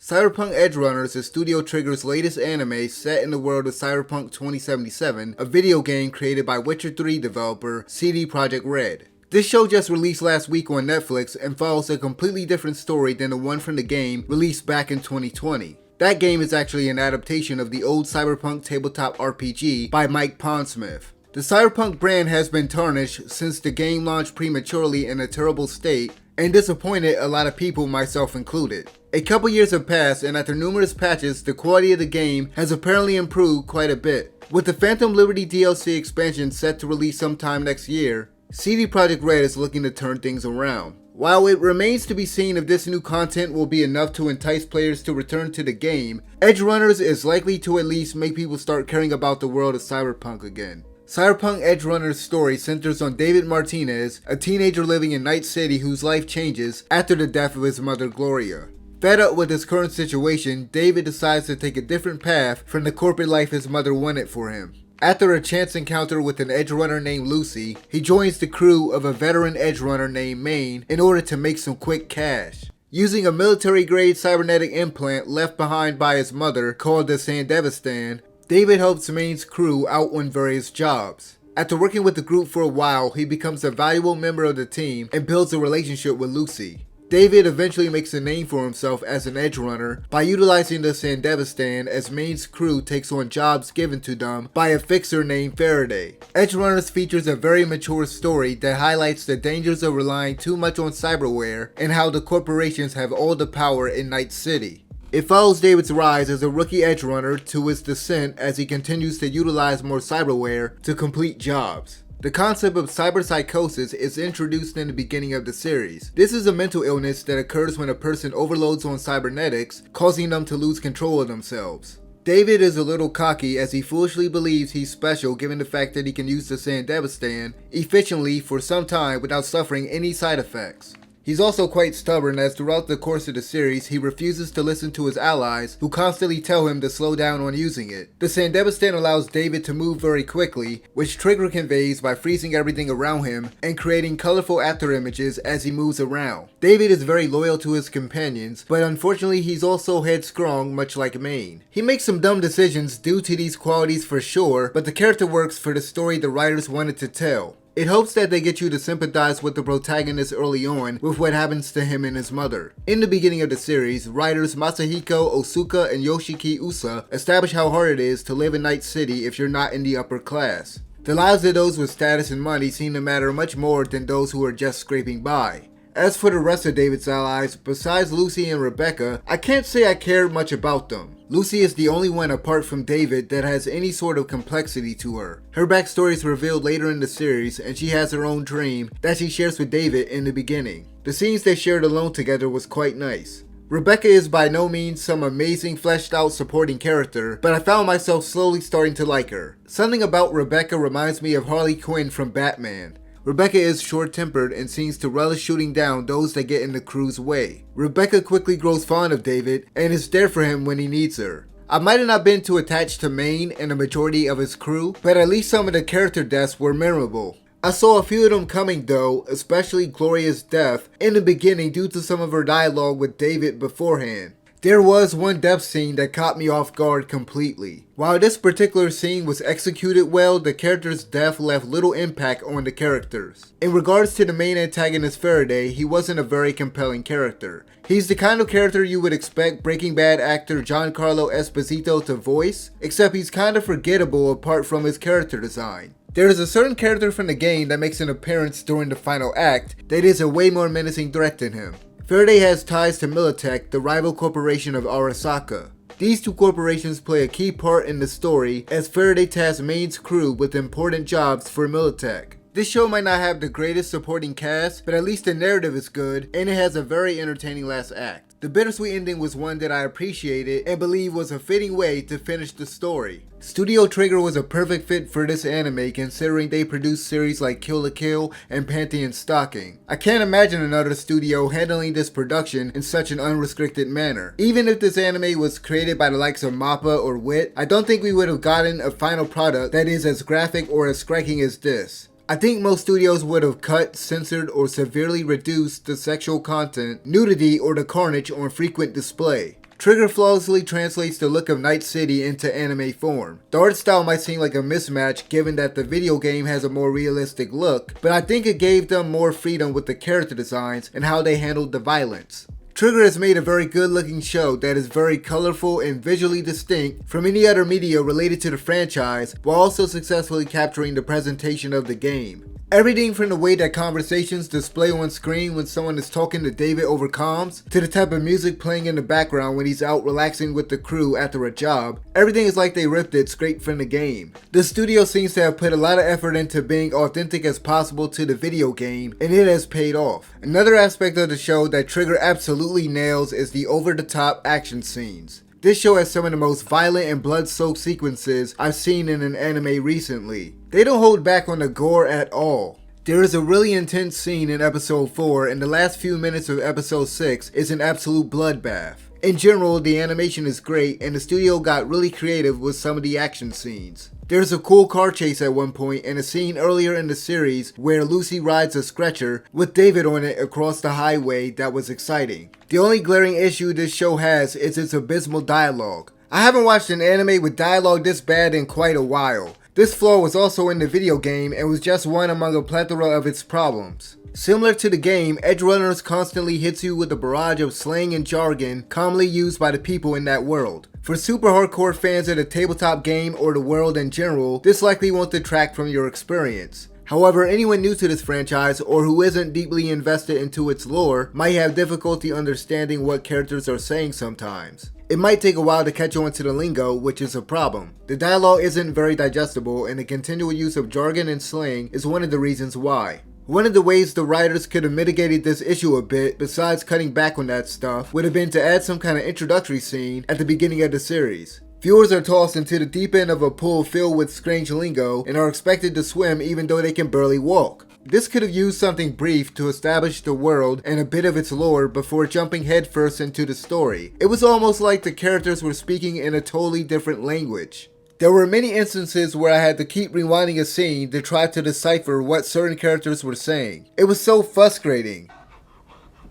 Cyberpunk Edgerunners is Studio Trigger's latest anime set in the world of Cyberpunk 2077, a video game created by Witcher 3 developer CDProjektRed. This show just released last week on Netflix and follows a completely different story than the one from the game released back in 2020. That game is actually an adaptation of the old Cyberpunk tabletop RPG by Mike Pondsmith. The Cyberpunk brand has been tarnished since the game launched prematurely in a terrible state and disappointed a lot of people, myself included. A couple years have passed, and after numerous patches, the quality of the game has apparently improved quite a bit. With the Phantom Liberty DLC expansion set to release sometime next year, CDProjektRed is looking to turn things around. While it remains to be seen if this new content will be enough to entice players to return to the game, Edgerunners is likely to at least make people start caring about the world of Cyberpunk again. Cyberpunk Edgerunners' story centers on David Martinez, a teenager living in Night City whose life changes after the death of his mother Gloria. Fed up with his current situation, David decides to take a different path from the corporate life his mother wanted for him. After a chance encounter with an edgerunner named Lucy, he joins the crew of a veteran edgerunner named Maine in order to make some quick cash. Using a military-grade cybernetic implant left behind by his mother called the Sandevistan, David helps Maine's crew out on various jobs. After working with the group for a while, he becomes a valuable member of the team and builds a relationship with Lucy. David eventually makes a name for himself as an edgerunner by utilizing the Sandevistan as Maine's crew takes on jobs given to them by a fixer named Faraday. Edgerunners features a very mature story that highlights the dangers of relying too much on cyberware and how the corporations have all the power in Night City. It follows David's rise as a rookie edgerunner to his descent as he continues to utilize more cyberware to complete jobs. The concept of cyberpsychosis is introduced in the beginning of the series. This is a mental illness that occurs when a person overloads on cybernetics, causing them to lose control of themselves. David is a little cocky as he foolishly believes he's special given the fact that he can use the Sandevistan efficiently for some time without suffering any side effects. He's also quite stubborn as throughout the course of the series he refuses to listen to his allies who constantly tell him to slow down on using it. The Sandevistan allows David to move very quickly, which Trigger conveys by freezing everything around him and creating colorful after images as he moves around. David is very loyal to his companions, but unfortunately he's also headstrong much like Maine. He makes some dumb decisions due to these qualities for sure, but the character works for the story the writers wanted to tell. It hopes that they get you to sympathize with the protagonist early on with what happens to him and his mother. In the beginning of the series, writers Masahiko Osuka and Yoshiki Usa establish how hard it is to live in Night City if you're not in the upper class. The lives of those with status and money seem to matter much more than those who are just scraping by. As for the rest of David's allies, besides Lucy and Rebecca, I can't say I cared much about them. Lucy is the only one apart from David that has any sort of complexity to her. Her backstory is revealed later in the series and she has her own dream that she shares with David in the beginning. The scenes they shared alone together was quite nice. Rebecca is by no means some amazing fleshed out supporting character, but I found myself slowly starting to like her. Something about Rebecca reminds me of Harley Quinn from Batman. Rebecca is short-tempered and seems to relish shooting down those that get in the crew's way. Rebecca quickly grows fond of David and is there for him when he needs her. I might have not been too attached to Maine and the majority of his crew, but at least some of the character deaths were memorable. I saw a few of them coming though, especially Gloria's death in the beginning due to some of her dialogue with David beforehand. There was one death scene that caught me off guard completely. While this particular scene was executed well, the character's death left little impact on the characters. In regards to the main antagonist Faraday, he wasn't a very compelling character. He's the kind of character you would expect Breaking Bad actor Giancarlo Esposito to voice, except he's kind of forgettable apart from his character design. There is a certain character from the game that makes an appearance during the final act that is a way more menacing threat than him. Faraday has ties to Militech, the rival corporation of Arasaka. These two corporations play a key part in the story as Faraday tasks Maine's crew with important jobs for Militech. This show might not have the greatest supporting cast, but at least the narrative is good and it has a very entertaining last act. The bittersweet ending was one that I appreciated and believe was a fitting way to finish the story. Studio Trigger was a perfect fit for this anime considering they produced series like Kill la Kill and Pantheon Stalking. I can't imagine another studio handling this production in such an unrestricted manner. Even if this anime was created by the likes of MAPPA or WIT, I don't think we would have gotten a final product that is as graphic or as striking as this. I think most studios would have cut, censored, or severely reduced the sexual content, nudity, or the carnage on frequent display. Trigger flawlessly translates the look of Night City into anime form. The art style might seem like a mismatch given that the video game has a more realistic look, but I think it gave them more freedom with the character designs and how they handled the violence. Trigger has made a very good looking show that is very colorful and visually distinct from any other media related to the franchise, while also successfully capturing the presentation of the game. Everything from the way that conversations display on screen when someone is talking to David over comms, to the type of music playing in the background when he's out relaxing with the crew after a job, everything is like they ripped it straight from the game. The studio seems to have put a lot of effort into being authentic as possible to the video game, and it has paid off. Another aspect of the show that Trigger absolutely nails is the over-the-top action scenes. This show has some of the most violent and blood-soaked sequences I've seen in an anime recently. They don't hold back on the gore at all. There is a really intense scene in episode 4, and the last few minutes of episode 6 is an absolute bloodbath. In general, the animation is great, and the studio got really creative with some of the action scenes. There's a cool car chase at one point, and a scene earlier in the series where Lucy rides a stretcher with David on it across the highway that was exciting. The only glaring issue this show has is its abysmal dialogue. I haven't watched an anime with dialogue this bad in quite a while. This flaw was also in the video game and was just one among a plethora of its problems. Similar to the game, Edgerunners constantly hits you with a barrage of slang and jargon commonly used by the people in that world. For super hardcore fans of the tabletop game or the world in general, this likely won't detract from your experience. However, anyone new to this franchise or who isn't deeply invested into its lore might have difficulty understanding what characters are saying sometimes. It might take a while to catch on to the lingo, which is a problem. The dialogue isn't very digestible, and the continual use of jargon and slang is one of the reasons why. One of the ways the writers could have mitigated this issue a bit, besides cutting back on that stuff, would have been to add some kind of introductory scene at the beginning of the series. Viewers are tossed into the deep end of a pool filled with strange lingo and are expected to swim even though they can barely walk. This could have used something brief to establish the world and a bit of its lore before jumping headfirst into the story. It was almost like the characters were speaking in a totally different language. There were many instances where I had to keep rewinding a scene to try to decipher what certain characters were saying. It was so frustrating.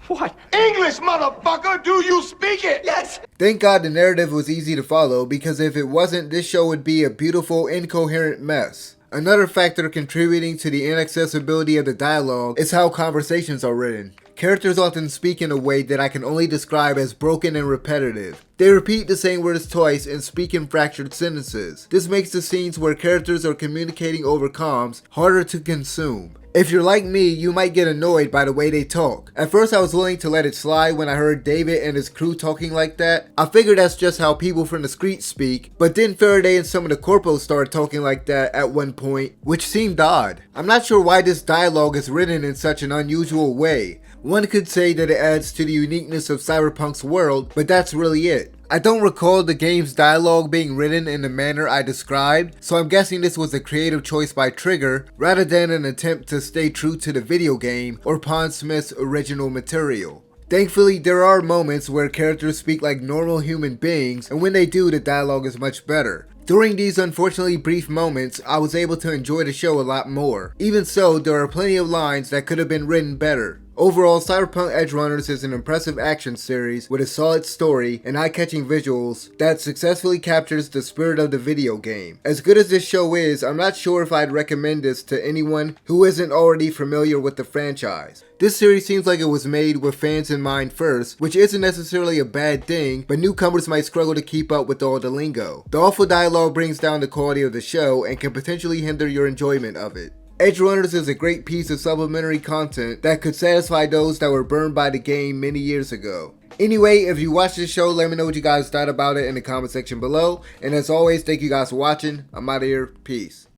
What? English, motherfucker! Do you speak it? Yes! Thank God the narrative was easy to follow, because if it wasn't, this show would be a beautiful, incoherent mess. Another factor contributing to the inaccessibility of the dialogue is how conversations are written. Characters often speak in a way that I can only describe as broken and repetitive. They repeat the same words twice and speak in fractured sentences. This makes the scenes where characters are communicating over comms harder to consume. If you're like me, you might get annoyed by the way they talk. At first I was willing to let it slide when I heard David and his crew talking like that. I figured that's just how people from the streets speak, but then Faraday and some of the corporals started talking like that at one point, which seemed odd. I'm not sure why this dialogue is written in such an unusual way. One could say that it adds to the uniqueness of Cyberpunk's world, but that's really it. I don't recall the game's dialogue being written in the manner I described, so I'm guessing this was a creative choice by Trigger rather than an attempt to stay true to the video game or Pondsmith's original material. Thankfully, there are moments where characters speak like normal human beings, and when they do, the dialogue is much better. During these unfortunately brief moments, I was able to enjoy the show a lot more. Even so, there are plenty of lines that could have been written better. Overall, Cyberpunk Edgerunners is an impressive action series with a solid story and eye-catching visuals that successfully captures the spirit of the video game. As good as this show is, I'm not sure if I'd recommend this to anyone who isn't already familiar with the franchise. This series seems like it was made with fans in mind first, which isn't necessarily a bad thing, but newcomers might struggle to keep up with all the lingo. The awful dialogue brings down the quality of the show and can potentially hinder your enjoyment of it. Edgerunners is a great piece of supplementary content that could satisfy those that were burned by the game many years ago. Anyway, if you watched this show, let me know what you guys thought about it in the comment section below. And as always, thank you guys for watching. I'm out of here. Peace.